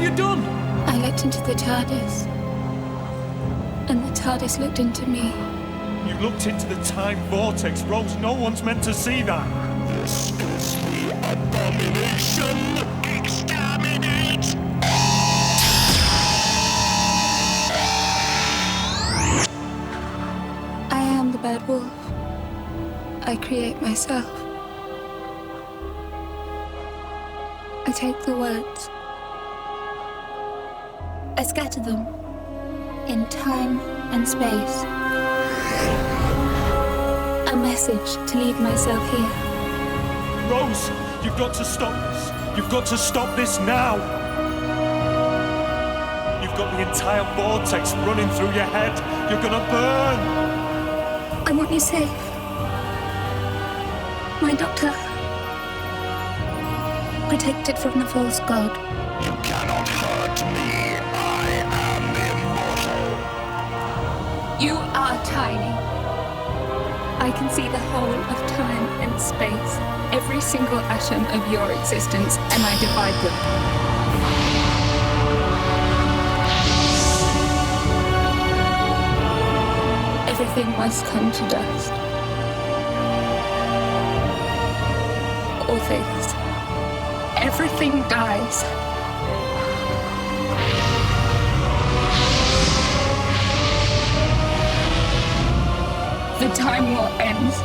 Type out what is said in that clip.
you done? I looked into the TARDIS, and the TARDIS looked into me. You looked into the time vortex, Rose. No one's meant to see that. This is the abomination! Exterminate! I am the bad wolf. I create myself. I take the words. I scatter them in time and space. A message to leave myself here. Rose, you've got to stop this. You've got to stop this now. You've got the entire vortex running through your head. You're gonna burn. I want you safe. My doctor. Protected from the false god. You cannot hurt me. I am immortal. You are tiny. I can see the whole of time and space, every single atom of your existence, and I divide them. Everything must come to dust. All things. Everything dies. The time war ends.